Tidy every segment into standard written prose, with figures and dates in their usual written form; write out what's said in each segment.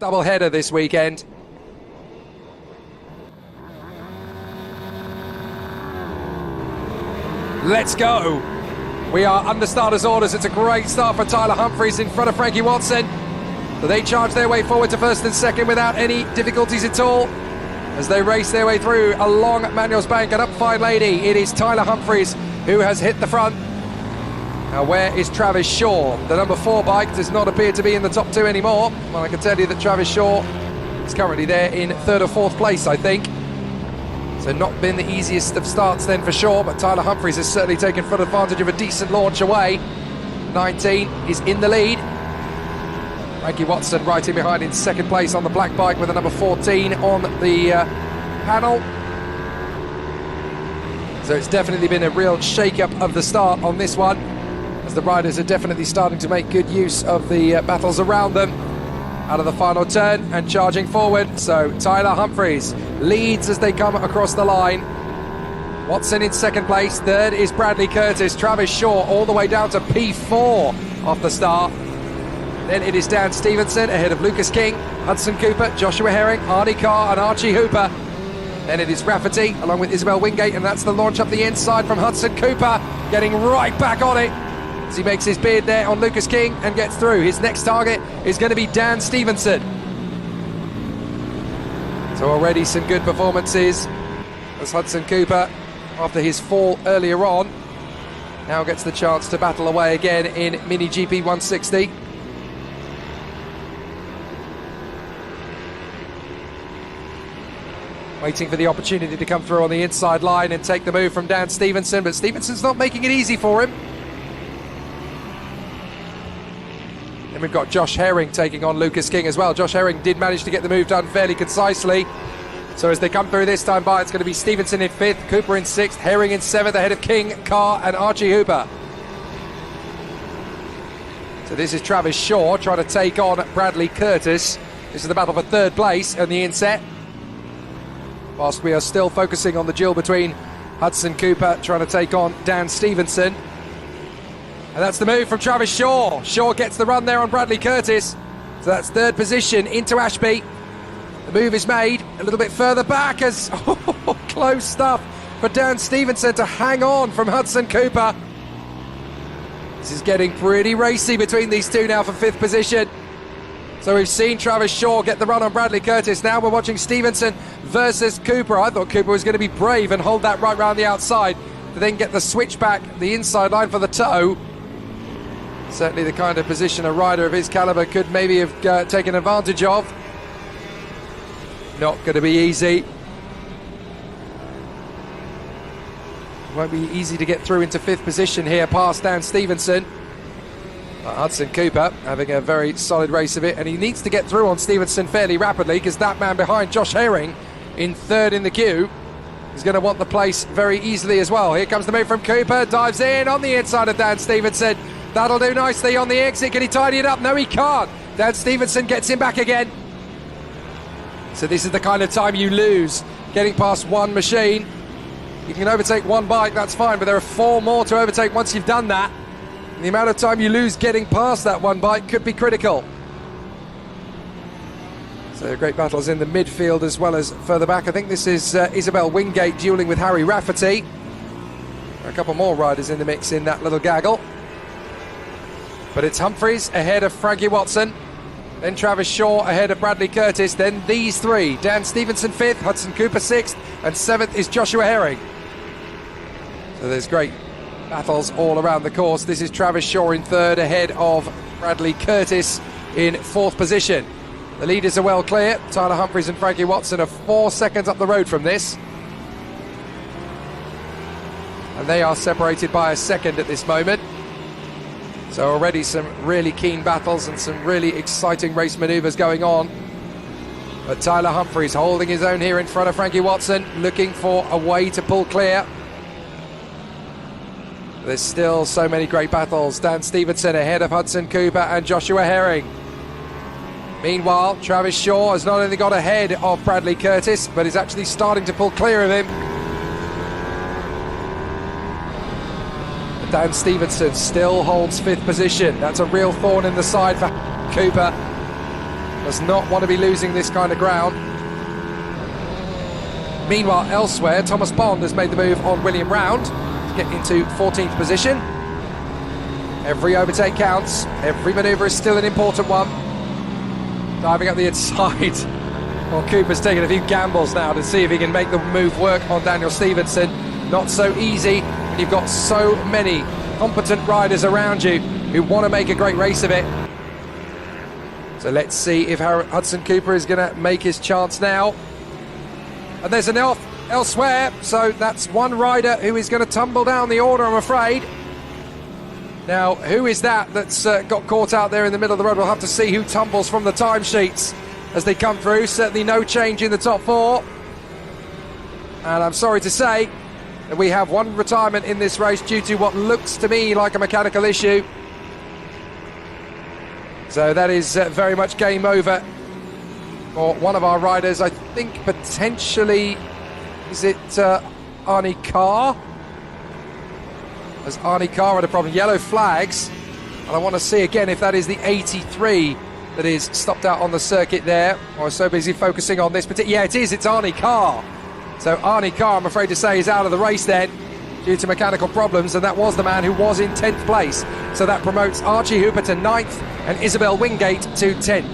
double header this weekend. Let's go. We are under starters orders. It's a great start for Tyler Humphries in front of Frankie Watson. So they charge their way forward to first and second without any difficulties at all as they race their way through along Manuel's Bank and up Fine Lady. It is Tyler Humphries who has hit the front. Now where is Travis Shaw? The number 4 bike does not appear to be in the top 2 anymore. Well, I can tell you that Travis Shaw is currently there in 3rd or 4th place, I think. So not been the easiest of starts then for Shaw, but Tyler Humphries has certainly taken full advantage of a decent launch away. 19 is in the lead. Frankie Watson right in behind in 2nd place on the black bike with the number 14 on the panel. So it's definitely been a real shake-up of the start on this one, as the riders are definitely starting to make good use of the battles around them. Out of the final turn and charging forward. So Tyler Humphries leads as they come across the line. Watson in 2nd place. 3rd is Bradley Curtis. Travis Shaw all the way down to P4 off the start. Then it is Dan Stevenson ahead of Lucas King, Hudson Cooper, Joshua Herring, Arnie Carr and Archie Hooper. Then it is Rafferty along with Isabel Wingate, and that's the launch up the inside from Hudson Cooper, getting right back on it as he makes his bid there on Lucas King and gets through. His next target is going to be Dan Stevenson. So already some good performances as Hudson Cooper, after his fall earlier on, now gets the chance to battle away again in Mini GP 160. Waiting for the opportunity to come through on the inside line and take the move from Dan Stevenson, but Stevenson's not making it easy for him. And we've got Josh Herring taking on Lucas King as well. Josh Herring did manage to get the move done fairly concisely. So as they come through this time by, it's going to be Stevenson in 5th, Cooper in 6th, Herring in 7th, ahead of King, Carr and Archie Hooper. So this is Travis Shaw trying to take on Bradley Curtis. This is the battle for 3rd place and the inset. Whilst we are still focusing on the duel between Hudson Cooper trying to take on Dan Stevenson. And that's the move from Travis Shaw. Shaw gets the run there on Bradley Curtis. So that's 3rd position into Ashby. The move is made a little bit further back as close stuff for Dan Stevenson to hang on from Hudson Cooper. This is getting pretty racy between these two now for 5th position. So we've seen Travis Shaw get the run on Bradley Curtis. Now we're watching Stevenson versus Cooper. I thought Cooper was going to be brave and hold that right round the outside to then get the switch back, the inside line for the toe. Certainly the kind of position a rider of his calibre could maybe have taken advantage of. Not going to be easy. Won't be easy to get through into 5th position here past Dan Stevenson. Hudson Cooper having a very solid race of it, and he needs to get through on Stevenson fairly rapidly because that man behind, Josh Herring, in 3rd in the queue, is going to want the place very easily as well. Here comes the move from Cooper, dives in on the inside of Dan Stevenson. That'll do nicely on the exit. Can he tidy it up? No, he can't. Dan Stevenson gets him back again. So this is the kind of time you lose, getting past one machine. You can overtake one bike, that's fine, but there are 4 more to overtake once you've done that. And the amount of time you lose getting past that one bike could be critical. So great battles in the midfield as well as further back. I think this is Isabel Wingate dueling with Harry Rafferty. A couple more riders in the mix in that little gaggle. But it's Humphries ahead of Frankie Watson, then Travis Shaw ahead of Bradley Curtis, then these 3, Dan Stevenson 5th, Hudson Cooper 6th, and 7th is Joshua Herring. So there's great battles all around the course. This is Travis Shaw in 3rd ahead of Bradley Curtis in 4th position. The leaders are well clear. Tyler Humphries and Frankie Watson are 4 seconds up the road from this. And they are separated by a second at this moment. So already some really keen battles and some really exciting race manoeuvres going on. But Tyler Humphries holding his own here in front of Frankie Watson, looking for a way to pull clear. There's still so many great battles. Dan Stevenson ahead of Hudson Cooper and Joshua Herring. Meanwhile, Travis Shaw has not only got ahead of Bradley Curtis, but is actually starting to pull clear of him. Dan Stevenson still holds 5th position. That's a real thorn in the side for Cooper. Does not want to be losing this kind of ground. Meanwhile, elsewhere, Thomas Bond has made the move on William Round to get into 14th position. Every overtake counts. Every manoeuvre is still an important one. Diving up the inside. Well, Cooper's taking a few gambles now to see if he can make the move work on Daniel Stevenson. Not so easy when you've got so many competent riders around you who want to make a great race of it. So let's see if Hudson Cooper is going to make his chance now. And there's an elsewhere, so that's one rider who is going to tumble down the order, I'm afraid. Now, who is that's got caught out there in the middle of the road? We'll have to see who tumbles from the timesheets as they come through. Certainly no change in the top four. And I'm sorry to say that we have one retirement in this race due to what looks to me like a mechanical issue. So that is very much game over for one of our riders. I think potentially, is it Arnie Carr? As Arnie Carr had a problem. Yellow flags. And I want to see again if that is the 83 that is stopped out on the circuit there. I was so busy focusing on this particular... Yeah, it is. It's Arnie Carr. So Arnie Carr, I'm afraid to say, is out of the race then due to mechanical problems, and that was the man who was in 10th place. So that promotes Archie Hooper to 9th and Isabel Wingate to 10th.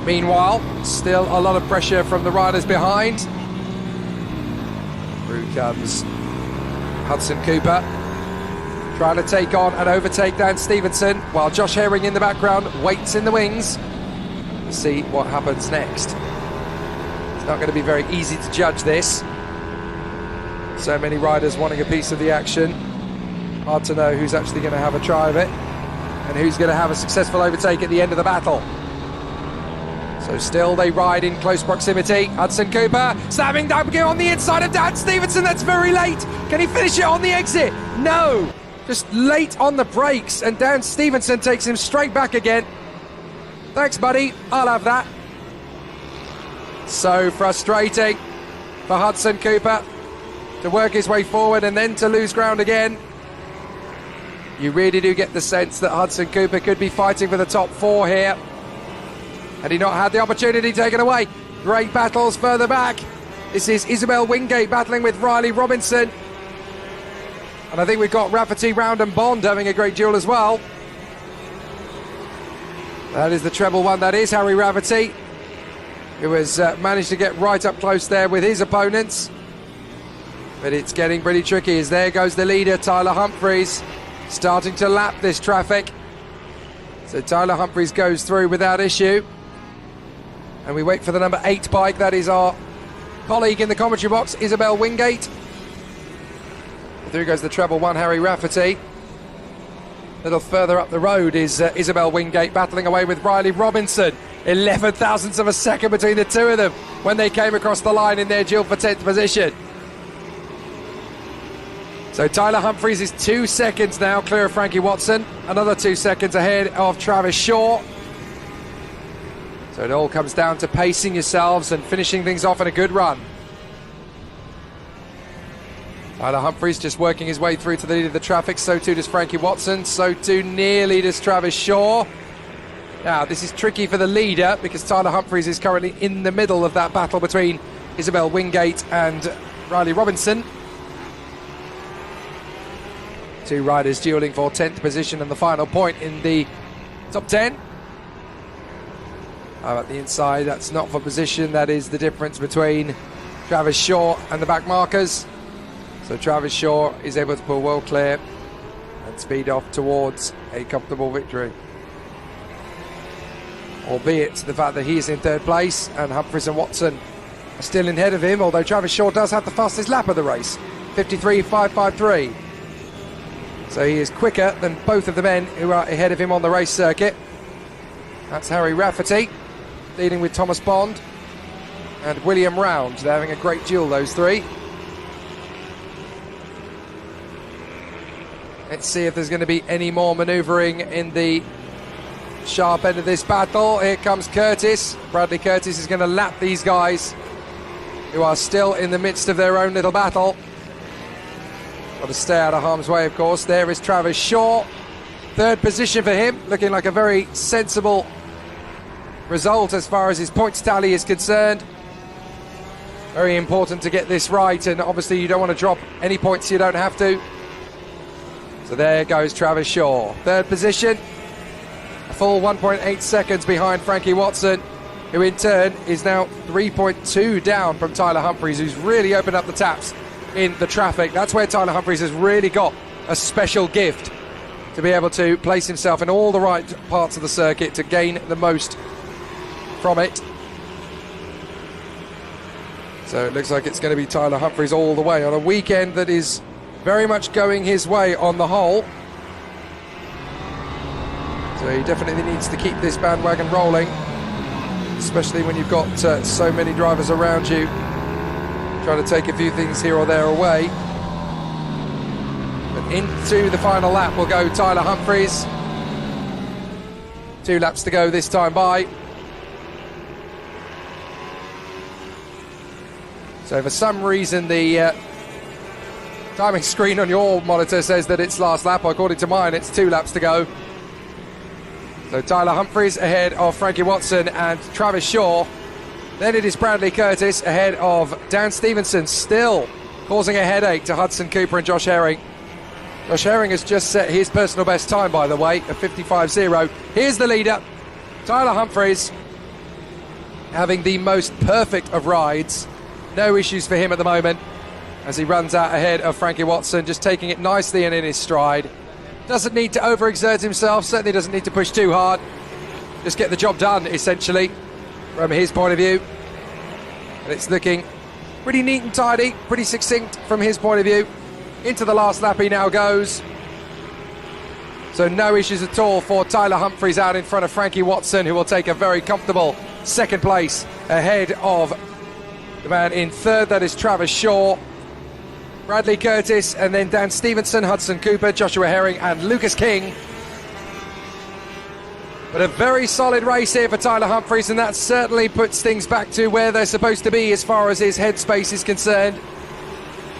Meanwhile, still a lot of pressure from the riders behind. Through comes Hudson Cooper, trying to take on and overtake Dan Stevenson, while Josh Herring in the background waits in the wings to see what happens next. It's not going to be very easy to judge this. So many riders wanting a piece of the action. Hard to know who's actually going to have a try of it and who's going to have a successful overtake at the end of the battle. So still they ride in close proximity. Hudson Cooper slamming down on the inside of Dan Stevenson. That's very late. Can he finish it on the exit? No. Just late on the brakes, and Dan Stevenson takes him straight back again. Thanks, buddy. I'll have that. So frustrating for Hudson Cooper to work his way forward and then to lose ground again. You really do get the sense that Hudson Cooper could be fighting for the top four here. Had he not had the opportunity taken away. Great battles further back. This is Isabel Wingate battling with Riley Robinson. And I think we've got Rafferty, Round and Bond having a great duel as well. That is the treble one, that is Harry Rafferty, who has managed to get right up close there with his opponents. But it's getting pretty tricky as there goes the leader, Tyler Humphreys, starting to lap this traffic. So Tyler Humphreys goes through without issue. And we wait for the number 8 bike. That is our colleague in the commentary box, Isabel Wingate. Through goes the treble one, Harry Rafferty. A little further up the road is Isabel Wingate battling away with Riley Robinson. 11 thousandths of a second between the two of them when they came across the line in their duel for 10th position. So Tyler Humphreys is 2 seconds now clear of Frankie Watson. Another 2 seconds ahead of Travis Shaw. So it all comes down to pacing yourselves and finishing things off in a good run. Tyler Humphreys just working his way through to the lead of the traffic. So too does Frankie Watson. So too nearly does Travis Shaw. Now this is tricky for the leader because Tyler Humphreys is currently in the middle of that battle between Isabel Wingate and Riley Robinson. Two riders dueling for 10th position and the final point in the top 10. At the inside, that's not for position. That is the difference between Travis Shaw and the back markers. So Travis Shaw is able to pull well clear and speed off towards a comfortable victory. Albeit the fact that he is in 3rd place and Humphreys and Watson are still in ahead of him, although Travis Shaw does have the fastest lap of the race, 53.553. So he is quicker than both of the men who are ahead of him on the race circuit. That's Harry Rafferty leading with Thomas Bond and William Round. They're having a great duel, those three. Let's see if there's going to be any more manoeuvring in the sharp end of this battle. Here comes Curtis. Bradley Curtis is going to lap these guys who are still in the midst of their own little battle. Got to stay out of harm's way, of course. There is Travis Shaw. 3rd position for him. looking like a very sensible result as far as his points tally is concerned. Very important to get this right, and obviously you don't want to drop any points you don't have to. So there goes Travis Shaw. Third position, a full 1.8 seconds behind Frankie Watson, who in turn is now 3.2 down from Tyler Humphries, who's really opened up the taps in the traffic. That's where Tyler Humphries has really got a special gift, to be able to place himself in all the right parts of the circuit to gain the most from it. So it looks like it's going to be Tyler Humphries all the way on a weekend that is very much going his way on the whole. So he definitely needs to keep this bandwagon rolling, especially when you've got so many drivers around you trying to take a few things here or there away. But into the final lap will go Tyler Humphries. 2 laps to go this time by. So for some reason the timing screen on your monitor says that it's last lap. According to mine, it's 2 laps to go. So Tyler Humphries ahead of Frankie Watson and Travis Shaw. Then it is Bradley Curtis ahead of Dan Stevenson, still causing a headache to Hudson Cooper and Josh Herring. Josh Herring has just set his personal best time, by the way, of 55.0. Here's the leader, Tyler Humphries, having the most perfect of rides. No issues for him at the moment as he runs out ahead of Frankie Watson, just taking it nicely and in his stride. Doesn't need to overexert himself, certainly doesn't need to push too hard. Just get the job done, essentially, from his point of view. And it's looking pretty neat and tidy, pretty succinct from his point of view. Into the last lap he now goes. So no issues at all for Tyler Humphries out in front of Frankie Watson, who will take a very comfortable second place ahead of the man in third, that is Travis Shaw. Bradley Curtis, and then Dan Stevenson, Hudson Cooper, Joshua Herring and Lucas King. But a very solid race here for Tyler Humphries, and that certainly puts things back to where they're supposed to be as far as his headspace is concerned.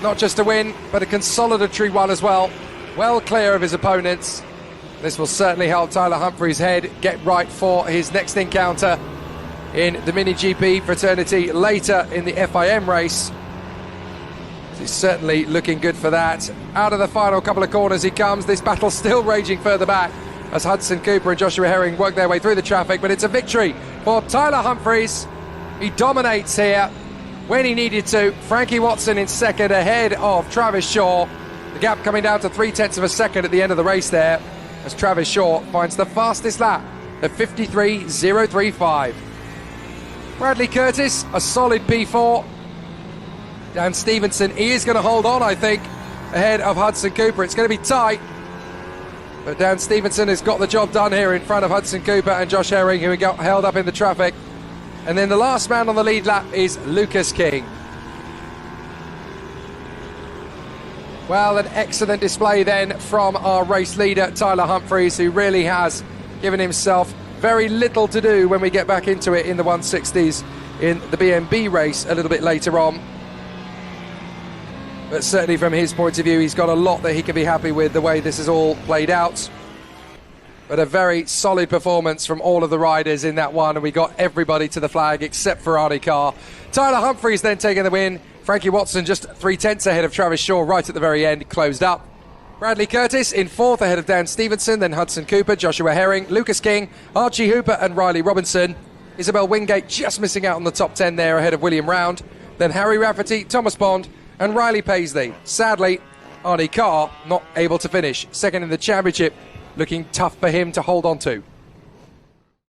Not just a win, but a consolidatory one as well. Well clear of his opponents. This will certainly help Tyler Humphries' head get right for his next encounter in the Mini GP fraternity later in the FIM race. He's certainly looking good for that. Out of the final couple of corners he comes. This battle still raging further back as Hudson Cooper and Joshua Herring work their way through the traffic, but it's a victory for Tyler Humphries. He dominates here when he needed to. Frankie Watson in second ahead of Travis Shaw. The gap coming down to 0.3 of a second at the end of the race there, as Travis Shaw finds the fastest lap at 53.035. Bradley Curtis, a solid P4. Dan Stevenson, he is going to hold on, I think, ahead of Hudson Cooper. It's going to be tight, but Dan Stevenson has got the job done here in front of Hudson Cooper and Josh Herring, who got held up in the traffic. And then the last man on the lead lap is Lucas King. Well, an excellent display then from our race leader, Tyler Humphries, who really has given himself very little to do when we get back into it in the 160s in the BMB race a little bit later on. But certainly from his point of view, he's got a lot that he can be happy with the way this is all played out. But a very solid performance from all of the riders in that one, and we got everybody to the flag except for Arnie Carr. Tyler Humphries then taking the win. Frankie Watson just 0.3 ahead of Travis Shaw right at the very end, closed up. Bradley Curtis in fourth ahead of Dan Stevenson, then Hudson Cooper, Joshua Herring, Lucas King, Archie Hooper and Riley Robinson. Isabel Wingate just missing out on the top 10 there ahead of William Round. Then Harry Rafferty, Thomas Bond and Riley Paisley. Sadly, Arnie Carr not able to finish second in the championship. Looking tough for him to hold on to.